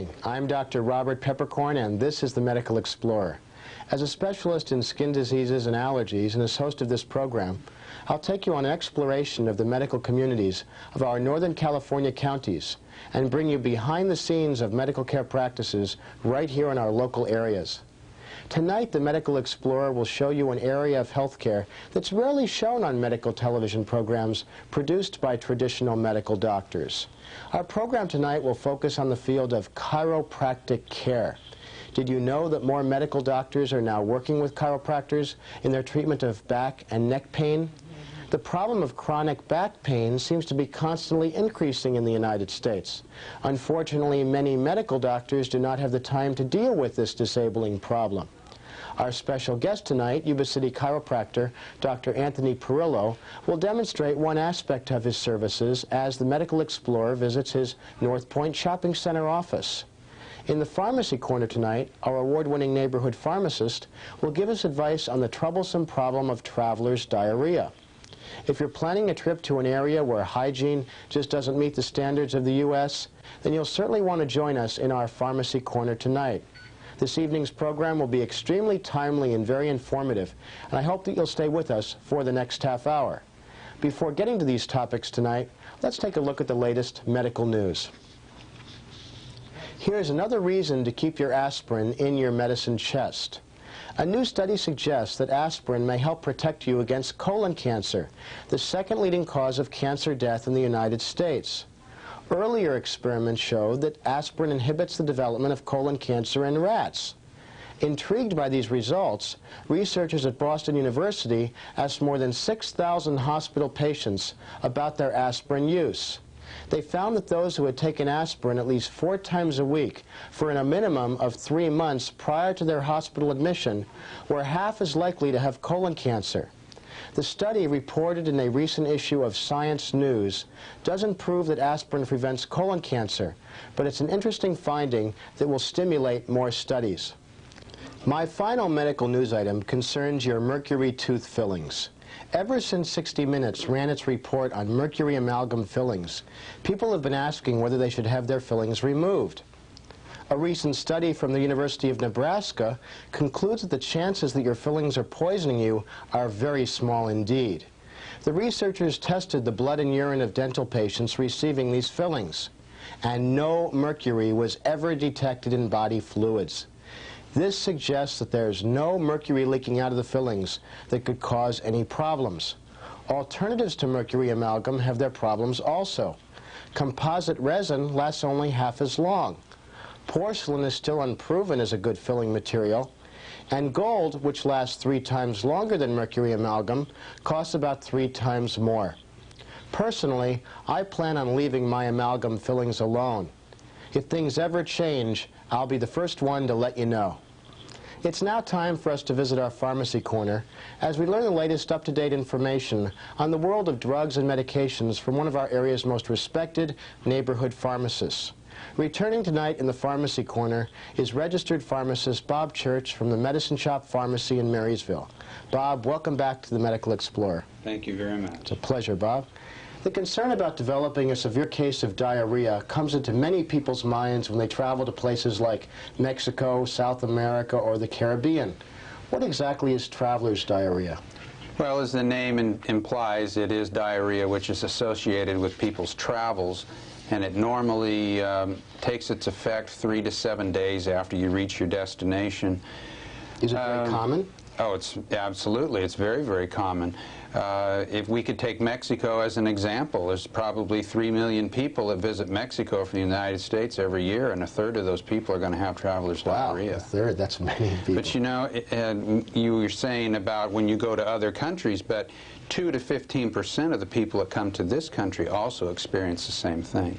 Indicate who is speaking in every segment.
Speaker 1: morning. I'm Dr. Robert Peppercorn, and this is the Medical Explorer. As a specialist in skin diseases and allergies and as host of this program, I'll take you on an exploration of the medical communities of our Northern California counties and bring you behind the scenes of medical care practices right here in our local areas. Tonight, the Medical Explorer will show you an area of healthcare that's rarely shown on medical television programs produced by traditional medical doctors. Our program tonight will focus on the field of chiropractic care. Did you know that more medical doctors are now working with chiropractors in their treatment of back and neck pain? The problem of chronic back pain seems to be constantly increasing in the United States. Unfortunately, many medical doctors do not have the time to deal with this disabling problem. Our special guest tonight, Yuba City chiropractor Dr. Anthony Perillo, will demonstrate one aspect of his services as the Medical Explorer visits his North Point Shopping Center office. In the pharmacy corner tonight, our award-winning neighborhood pharmacist will give us advice on the troublesome problem of travelers' diarrhea. If you're planning a trip to an area where hygiene just doesn't meet the standards of the U.S., then you'll certainly want to join us in our pharmacy corner tonight. This evening's program will be extremely timely and very informative, and I hope that you'll stay with us for the next half hour. Before getting to these topics tonight, let's take a look at the latest medical news. Here's another reason to keep your aspirin in your medicine chest. A new study suggests that aspirin may help protect you against colon cancer, the second leading cause of cancer death in the United States. Earlier experiments showed that aspirin inhibits the development of colon cancer in rats. Intrigued by these results, researchers at Boston University asked more than 6,000 hospital patients about their aspirin use. They found that those who had taken aspirin at least 4 times a week for a minimum of 3 months prior to their hospital admission were half as likely to have colon cancer. The study, reported in a recent issue of Science News, doesn't prove that aspirin prevents colon cancer, but it's an interesting finding that will stimulate more studies. My final medical news item concerns your mercury tooth fillings. Ever since 60 Minutes ran its report on mercury amalgam fillings, people have been asking whether they should have their fillings removed. A recent study from the University of Nebraska concludes that the chances that your fillings are poisoning you are very small indeed. The researchers tested the blood and urine of dental patients receiving these fillings, and no mercury was ever detected in body fluids. This suggests that there's no mercury leaking out of the fillings that could cause any problems. Alternatives to mercury amalgam have their problems also. Composite resin lasts only half as long. Porcelain is still unproven as a good filling material, and gold, which lasts 3 times longer than mercury amalgam, costs about 3 times more. Personally, I plan on leaving my amalgam fillings alone. If things ever change, I'll be the first one to let you know. It's now time for us to visit our pharmacy corner as we learn the latest up-to-date information on the world of drugs and medications from one of our area's most respected neighborhood pharmacists. Returning tonight in the pharmacy corner is registered pharmacist Bob Church from the Medicine Shop Pharmacy in Marysville. Bob, welcome back to the Medical Explorer.
Speaker 2: Thank you very much.
Speaker 1: It's a pleasure, Bob. The concern about developing a severe case of diarrhea comes into many people's minds when they travel to places like Mexico, South America, or the Caribbean. What exactly is traveler's diarrhea?
Speaker 2: Well, as the name implies, it is diarrhea which is associated with people's travels, and it normally takes its effect 3 to 7 days after you reach your destination.
Speaker 1: Is it very common?
Speaker 2: Oh, it's absolutely. It's very, very common. If we could take Mexico as an example, there's probably 3 million people that visit Mexico from the United States every year, and 1/3 of those people are going to have traveler's diarrhea.
Speaker 1: Wow, 1/3, that's many people.
Speaker 2: But you know, you were saying about when you go to other countries, but 2 to 15% of the people that come to this country also experience the same thing.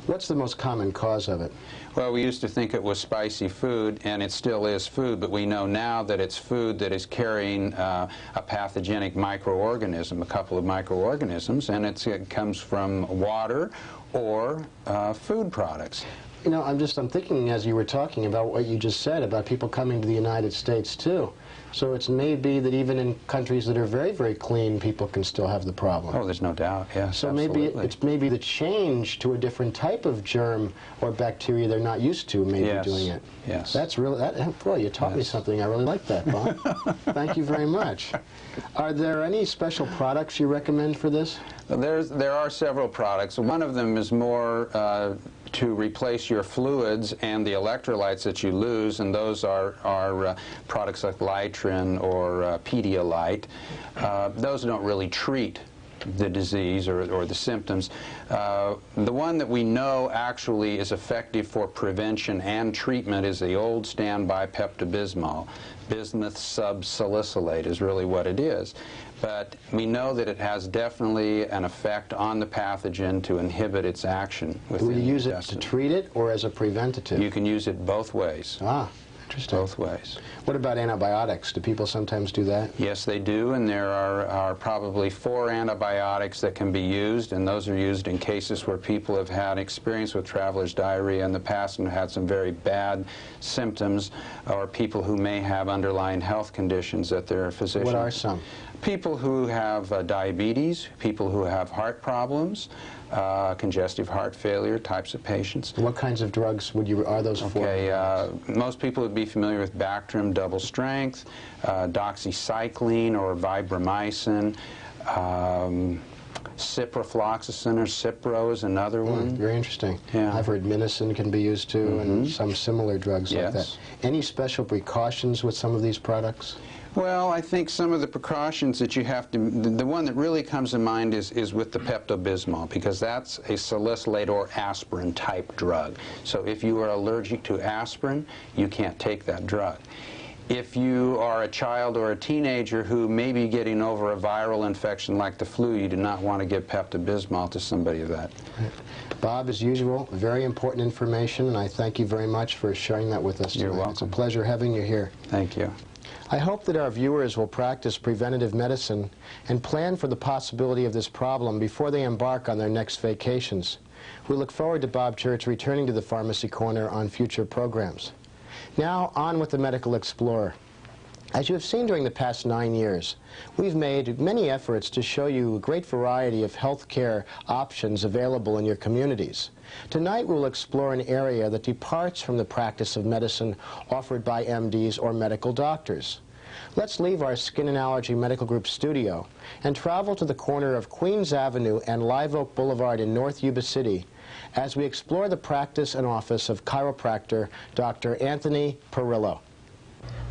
Speaker 1: What's the most common cause of it?
Speaker 2: Well, we used to think it was spicy food, and it still is food, but we know now that it's food that is carrying a pathogenic microorganism, a couple of microorganisms, and it comes from water or food products.
Speaker 1: You know, I'm thinking as you were talking about what you just said about people coming to the United States too. So it's maybe that even in countries that are very, very clean, people can still have the problem.
Speaker 2: Oh, there's no doubt, yes,
Speaker 1: So
Speaker 2: absolutely.
Speaker 1: maybe it's maybe the change to a different type of germ or bacteria they're not used to maybe
Speaker 2: Yes.
Speaker 1: doing it.
Speaker 2: Yes.
Speaker 1: That's really, boy, you taught me something. I really like that, Bob. Thank you very much. Are there any special products you recommend for this?
Speaker 2: There are several products. One of them is more to replace your fluids and the electrolytes that you lose, and those are products like Litrin or Pedialyte. Those don't really treat the disease or the symptoms. The one that we know actually is effective for prevention and treatment is the old standby Pepto-Bismol. Bismuth subsalicylate is really what it is. But we know that it has definitely an effect on the pathogen to inhibit its action within the intestine.
Speaker 1: Do you use it to treat it or as a preventative?
Speaker 2: You can use it both ways.
Speaker 1: Ah, interesting.
Speaker 2: Both ways.
Speaker 1: What about antibiotics? Do people sometimes do that?
Speaker 2: Yes, they do, and there are probably 4 antibiotics that can be used, and those are used in cases where people have had experience with traveler's diarrhea in the past and had some very bad symptoms, or people who may have underlying health conditions that their physician...
Speaker 1: What are some?
Speaker 2: People who have diabetes, people who have heart problems, congestive heart failure types of patients.
Speaker 1: What kinds of drugs are those for?
Speaker 2: Okay, most people would be familiar with Bactrim double strength, doxycycline or vibramycin, ciprofloxacin or Cipro is another one.
Speaker 1: Very interesting.
Speaker 2: Yeah.
Speaker 1: I've heard Minocin can be used too, and some similar drugs like that. Any special precautions with some of these products?
Speaker 2: Well, I think some of the precautions that you have to, the one that really comes to mind is with the Pepto-Bismol, because that's a salicylate or aspirin type drug. So if you are allergic to aspirin, you can't take that drug. If you are a child or a teenager who may be getting over a viral infection like the flu, you do not want to give Pepto-Bismol to somebody of that.
Speaker 1: Bob, as usual, very important information, and I thank you very much for sharing that with us tonight.
Speaker 2: You're welcome.
Speaker 1: It's a pleasure having you here.
Speaker 2: Thank you.
Speaker 1: I hope that our viewers will practice preventative medicine and plan for the possibility of this problem before they embark on their next vacations. We look forward to Bob Church returning to the Pharmacy Corner on future programs. Now, on with the Medical Explorer. As you have seen during the past 9 years, we've made many efforts to show you a great variety of health care options available in your communities. Tonight we will explore an area that departs from the practice of medicine offered by MDs or medical doctors. Let's leave our Skin and Allergy Medical Group studio and travel to the corner of Queens Avenue and Live Oak Boulevard in North Yuba City as we explore the practice and office of chiropractor Dr. Anthony Perillo.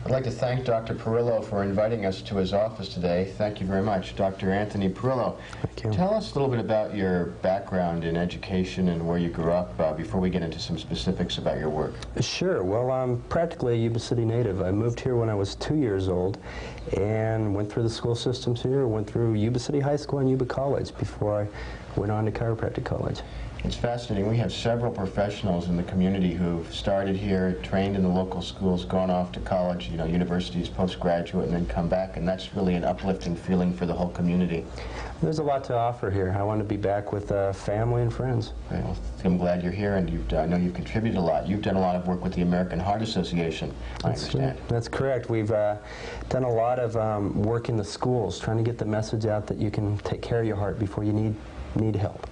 Speaker 1: I'd like to thank Dr. Perillo for inviting us to his office today. Thank you very much, Dr. Anthony Perillo.
Speaker 3: Thank you.
Speaker 1: Tell us a little bit about your background in education and where you grew up before we get into some specifics about your work.
Speaker 3: Sure. Well, I'm practically a Yuba City native. I moved here when I was 2 years old and went through the school systems here, went through Yuba City High School and Yuba College before I went on to chiropractic college.
Speaker 1: It's fascinating. We have several professionals in the community who've started here, trained in the local schools, gone off to college, universities, postgraduate, and then come back, and that's really an uplifting feeling for the whole community.
Speaker 3: There's a lot to offer here. I want to be back with family and friends.
Speaker 1: Well, I'm glad you're here, and I know you've contributed a lot. You've done a lot of work with the American Heart Association, I understand.
Speaker 3: That's correct. We've done a lot of work in the schools, trying to get the message out that you can take care of your heart before you need help.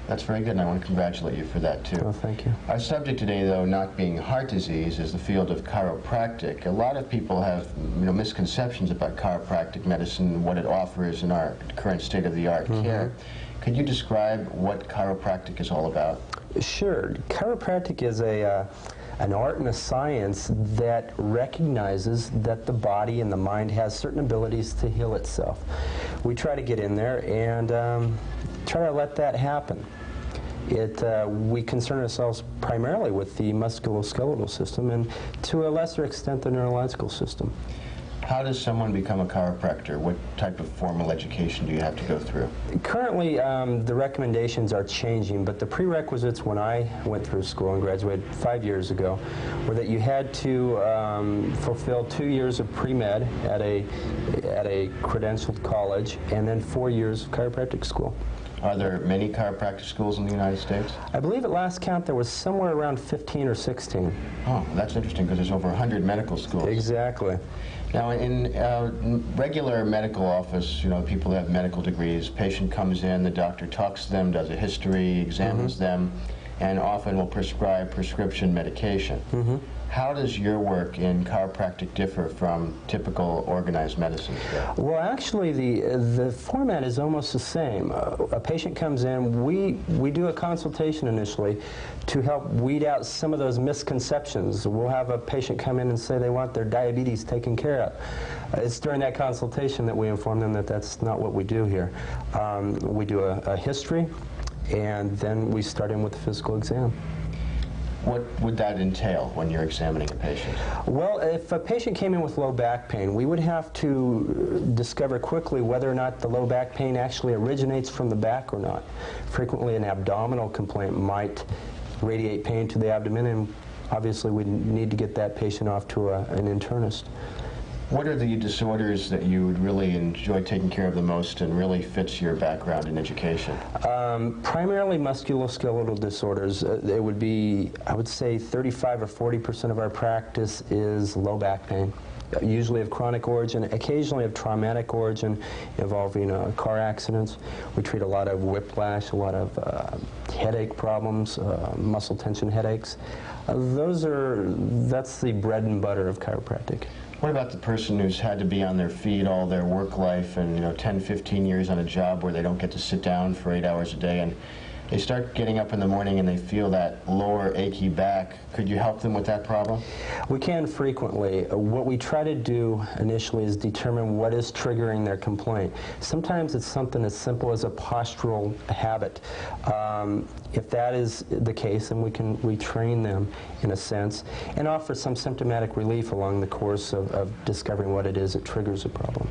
Speaker 1: That's very good, and I want to congratulate you for that, too.
Speaker 3: Oh, thank you.
Speaker 1: Our subject today, though, not being heart disease, is the field of chiropractic. A lot of people have misconceptions about chiropractic medicine, what it offers in our current state-of-the-art care. Could you describe what chiropractic is all about?
Speaker 3: Sure. Chiropractic is an art and a science that recognizes that the body and the mind has certain abilities to heal itself. We try to get in there and try to let that happen. We concern ourselves primarily with the musculoskeletal system and to a lesser extent the neurological system.
Speaker 1: How does someone become a chiropractor? What type of formal education do you have to go through?
Speaker 3: Currently, the recommendations are changing, but the prerequisites when I went through school and graduated 5 years ago were that you had to fulfill 2 years of pre-med at at a credentialed college, and then 4 years of chiropractic school.
Speaker 1: Are there many chiropractic schools in the United States?
Speaker 3: I believe at last count there was somewhere around 15 or 16.
Speaker 1: Oh, that's interesting, because there's over 100 medical schools.
Speaker 3: Exactly.
Speaker 1: Now, in regular medical office, you know, people that have medical degrees, patient comes in, the doctor talks to them, does a history, examines them, and often will prescribe prescription medication. How does your work in chiropractic differ from typical organized medicine?
Speaker 3: Well, actually, the format is almost the same. A patient comes in, we do a consultation initially to help weed out some of those misconceptions. We'll have a patient come in and say they want their diabetes taken care of. It's during that consultation that we inform them that that's not what we do here. We do a history, and then we start in with the physical exam.
Speaker 1: What would that entail when you're examining a patient?
Speaker 3: Well, if a patient came in with low back pain, we would have to discover quickly whether or not the low back pain actually originates from the back or not. Frequently, an abdominal complaint might radiate pain to the abdomen, and obviously we need to get that patient off to an internist.
Speaker 1: What are the disorders that you would really enjoy taking care of the most and really fits your background in education?
Speaker 3: Primarily musculoskeletal disorders. It would be, I would say, 35 or 40% of our practice is low back pain, usually of chronic origin, occasionally of traumatic origin involving car accidents. We treat a lot of whiplash, a lot of headache problems, muscle tension headaches. That's the bread and butter of chiropractic.
Speaker 1: What about the person who's had to be on their feet all their work life and, you know, 10, 15 years on a job where they don't get to sit down for 8 hours a day, and they start getting up in the morning and they feel that lower achy back? Could you help them with that problem?
Speaker 3: We can frequently. What we try to do initially is determine what is triggering their complaint. Sometimes it's something as simple as a postural habit. If that is the case, then we can retrain them in a sense and offer some symptomatic relief along the course of discovering what it is that triggers a problem.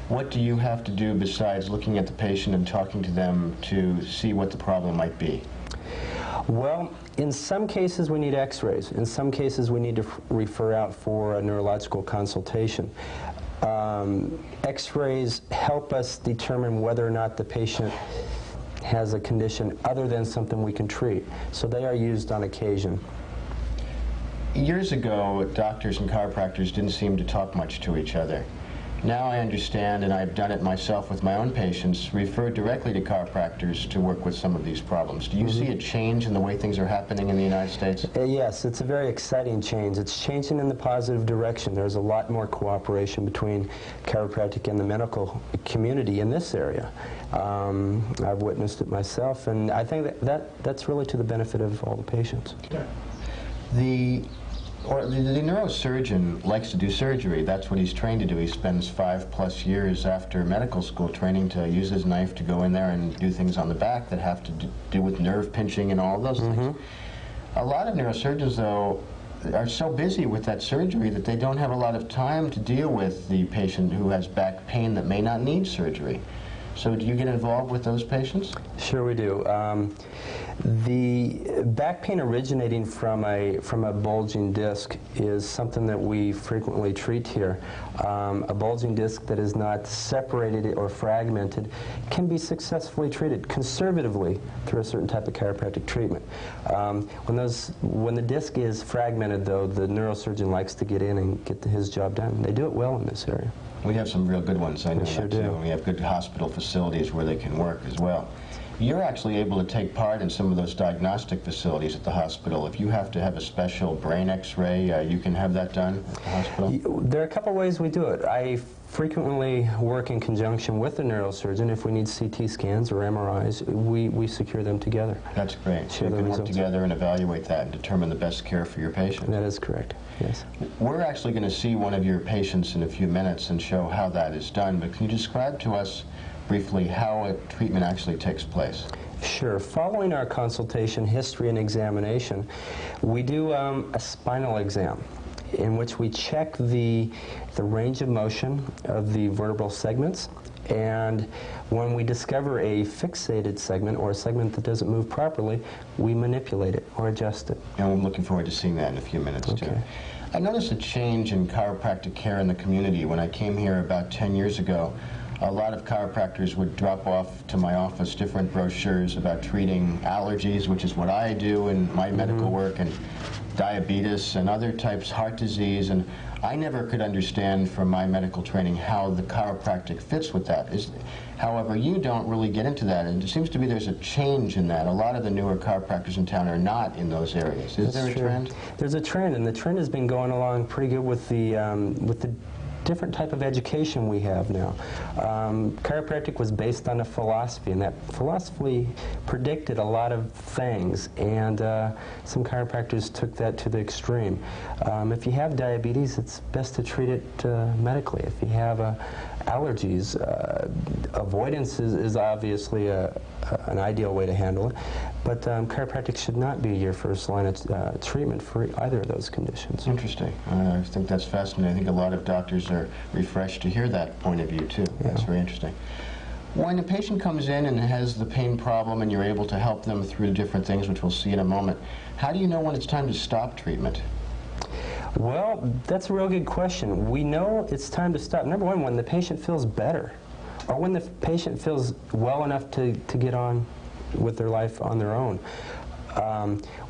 Speaker 1: What do you have to do besides looking at the patient and talking to them to see what the problem might be?
Speaker 3: Well, in some cases we need x-rays. In some cases we need to refer out for a neurological consultation. X-rays help us determine whether or not the patient has a condition other than something we can treat. So they are used on occasion.
Speaker 1: Years ago, doctors and chiropractors didn't seem to talk much to each other. Now I understand, and I've done it myself with my own patients, refer directly to chiropractors to work with some of these problems. Do you see a change in the way things are happening in the United States?
Speaker 3: Yes, it's a very exciting change. It's changing in the positive direction. There's a lot more cooperation between chiropractic and the medical community in this area. I've witnessed it myself, and I think that's really to the benefit of all the patients.
Speaker 1: The neurosurgeon likes to do surgery. That's what he's trained to do. He spends 5+ years after medical school training to use his knife to go in there and do things on the back that have to do with nerve pinching and all those things. A lot of neurosurgeons, though, are so busy with that surgery that they don't have a lot of time to deal with the patient who has back pain that may not need surgery. So do you get involved with those patients?
Speaker 3: Sure we do. The back pain originating from a bulging disc is something that we frequently treat here. A bulging disc that is not separated or fragmented can be successfully treated conservatively through a certain type of chiropractic treatment. When the disc is fragmented, though, the neurosurgeon likes to get in and get his job done. They do it well in this area.
Speaker 1: We have some real good ones, I know.
Speaker 3: We sure do.
Speaker 1: And we have good hospital facilities where they can work as well. You're actually able to take part in some of those diagnostic facilities at the hospital. If you have to have a special brain x-ray, you can have that done at the hospital?
Speaker 3: There are a couple ways we do it. I frequently work in conjunction with the neurosurgeon. If we need CT scans or MRIs, we secure them together.
Speaker 1: That's great. So you can work together and evaluate that and determine the best care for your patient.
Speaker 3: That is correct, yes.
Speaker 1: We're actually going to see one of your patients in a few minutes and show how that is done, but can you describe to us briefly how a treatment actually takes place?
Speaker 3: Sure. Following our consultation, history, and examination, we do a spinal exam in which we check the range of motion of the vertebral segments, and when we discover a fixated segment or a segment that doesn't move properly, we manipulate it or adjust it.
Speaker 1: And I'm looking forward to seeing that in a few minutes, too. I noticed a change in chiropractic care in the community. When I came here about 10 years ago, a lot of chiropractors would drop off to my office different brochures about treating allergies, which is what I do in my medical work, and diabetes and other types, heart disease, and I never could understand from my medical training how the chiropractic fits with that. However, you don't really get into that, and it seems to be there's a change in that. A lot of the newer chiropractors in town are not in those areas. Is there a trend?
Speaker 3: There's a trend, and the trend has been going along pretty good with the different type of education we have now. Chiropractic was based on a philosophy, and that philosophy predicted a lot of things, and some chiropractors took that to the extreme. If you have diabetes, it's best to treat it medically. If you have allergies, avoidance is obviously an ideal way to handle it, but chiropractic should not be your first line of treatment for either of those conditions.
Speaker 1: Interesting. I think that's fascinating. I think a lot of doctors are refreshed to hear that point of view too. Yeah. That's very interesting. When a patient comes in and has the pain problem and you're able to help them through different things, which we'll see in a moment, how do you know when it's time to stop treatment?
Speaker 3: Well, that's a real good question. We know it's time to stop. Number one, when the patient feels better, or when the patient feels well enough to get on with their life on their own.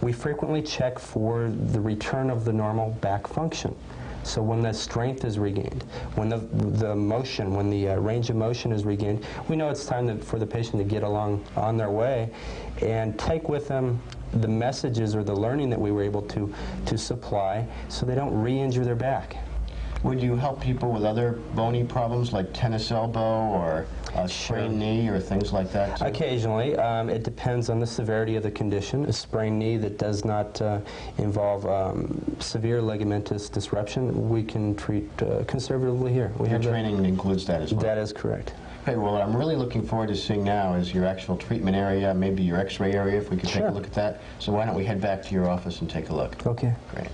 Speaker 3: We frequently check for the return of the normal back function. So when the strength is regained, when the motion, when the range of motion is regained, we know it's time for the patient to get along on their way and take with them the messages or the learning that we were able to supply so they don't re-injure their back.
Speaker 1: Would you help people with other bony problems like tennis elbow or a sprained knee or things like that too?
Speaker 3: Occasionally. It depends on the severity of the condition. A sprained knee that does not involve severe ligamentous disruption, we can treat conservatively here.
Speaker 1: Your training includes that as well?
Speaker 3: That is correct.
Speaker 1: Okay, well, what I'm really looking forward to seeing now is your actual treatment area, maybe your x-ray area, if we could take a look at that. So why don't we head back to your office and take a look?
Speaker 3: Okay.
Speaker 1: Great.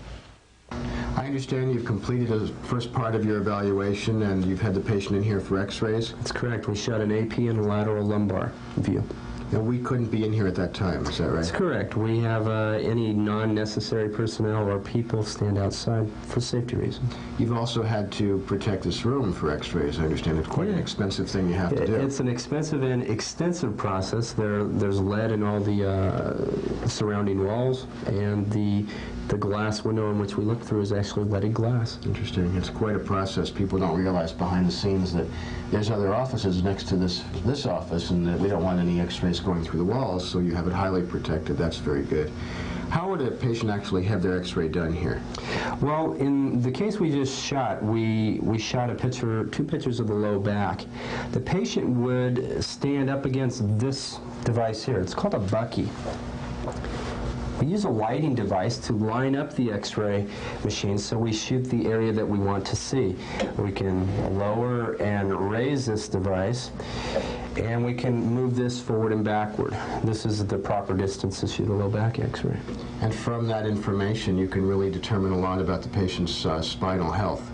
Speaker 1: I understand you've completed the first part of your evaluation and you've had the patient in here for x-rays?
Speaker 3: That's correct. We shot an AP and a lateral lumbar view.
Speaker 1: And we couldn't be in here at that time, is that right?
Speaker 3: That's correct. We have any non-necessary personnel or people stand outside for safety reasons.
Speaker 1: You've also had to protect this room for x-rays. I understand it's quite an expensive thing you have to do.
Speaker 3: It's an expensive and extensive process. There's lead in all the surrounding walls, and the glass window in which we look through is actually leaded glass.
Speaker 1: Interesting. It's quite a process. People don't realize behind the scenes that there's other offices next to this office, and that we don't want any x-rays going through the walls, so you have it highly protected. That's very good. How would a patient actually have their x-ray done here?
Speaker 3: Well, in the case we just shot, we shot two pictures of the low back. The patient would stand up against this device here. It's called a bucky. We use a lighting device to line up the x-ray machine so we shoot the area that we want to see. We can lower and raise this device, and we can move this forward and backward. This is the proper distance to shoot a low back x-ray.
Speaker 1: And from that information, you can really determine a lot about the patient's spinal health.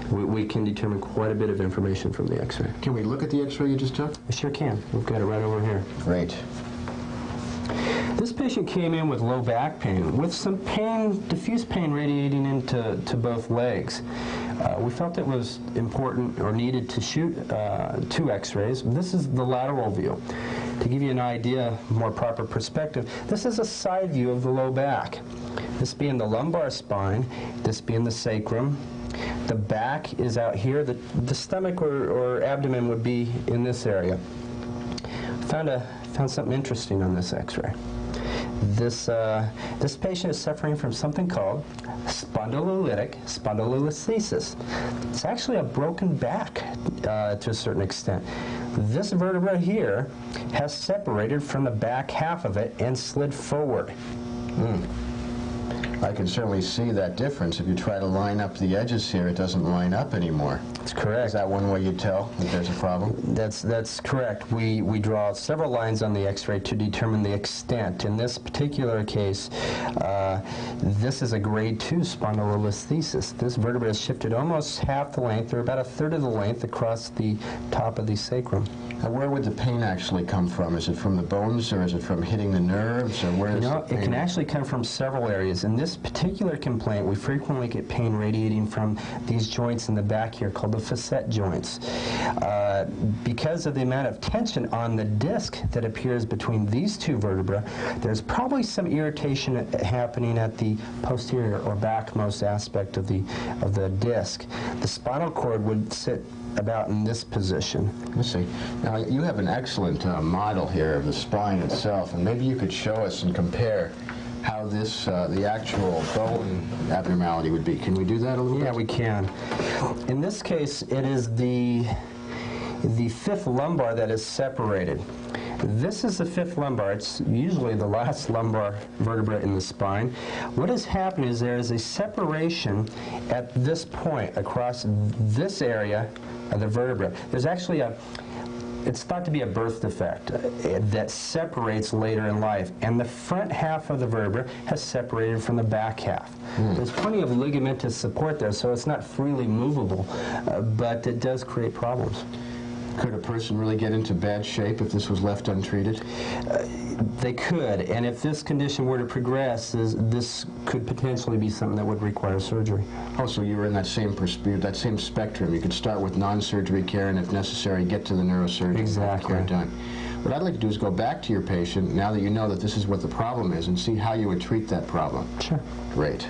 Speaker 3: We can determine quite a bit of information from the x-ray.
Speaker 1: Can we look at the x-ray you just took?
Speaker 3: We sure can. We've got it right over here.
Speaker 1: Great.
Speaker 3: This patient came in with low back pain, with some pain, diffuse pain radiating into both legs. We felt it was important or needed to shoot two x-rays. This is the lateral view. To give you an idea, more proper perspective, this is a side view of the low back. This being the lumbar spine, this being the sacrum. The back is out here. The stomach or abdomen would be in this area. Found something interesting on this x-ray. This patient is suffering from something called spondylolisthesis. It's actually a broken back to a certain extent. This vertebra here has separated from the back half of it and slid forward.
Speaker 1: I can certainly see that difference. If you try to line up the edges here, it doesn't line up anymore.
Speaker 3: That's correct.
Speaker 1: Is that one way you tell that there's a problem?
Speaker 3: That's correct. We draw several lines on the x-ray to determine the extent. In this particular case, this is a grade 2 spondylolisthesis. This vertebra is shifted almost half the length, or about a third of the length, across the top of the sacrum.
Speaker 1: Now, where would the pain actually come from? Is it from the bones, or is it from hitting the nerves, or where is the pain?
Speaker 3: It can actually come from several areas. abnormalities. In this particular complaint, we frequently get pain radiating from these joints in the back here called the facet joints. Because of the amount of tension on the disc that appears between these two vertebrae, there's probably some irritation happening at the posterior or backmost aspect of the disc. The spinal cord would sit about in this position.
Speaker 1: Let's see. Now, you have an excellent model here of the spine itself, and maybe you could show us and compare how this, the actual bone abnormality would be. Can we do that a little bit?
Speaker 3: Yeah, we can. In this case, it is the fifth lumbar that is separated. This is the fifth lumbar. It's usually the last lumbar vertebra in the spine. What has happened is there is a separation at this point across this area of the vertebra. There's actually it's thought to be a birth defect that separates later in life, and the front half of the vertebra has separated from the back half. There's plenty of ligamentous support there, so it's not freely movable, but it does create problems.
Speaker 1: Could a person really get into bad shape if this was left untreated?
Speaker 3: They could, and if this condition were to progress, this could potentially be something that would require surgery.
Speaker 1: Oh, so you were in that same spectrum. You could start with non-surgery care, and if necessary, get to the neurosurgeon.
Speaker 3: Exactly.
Speaker 1: Care done. What I'd like to do is go back to your patient, now that you know that this is what the problem is, and see how you would treat that problem.
Speaker 3: Sure.
Speaker 1: Great.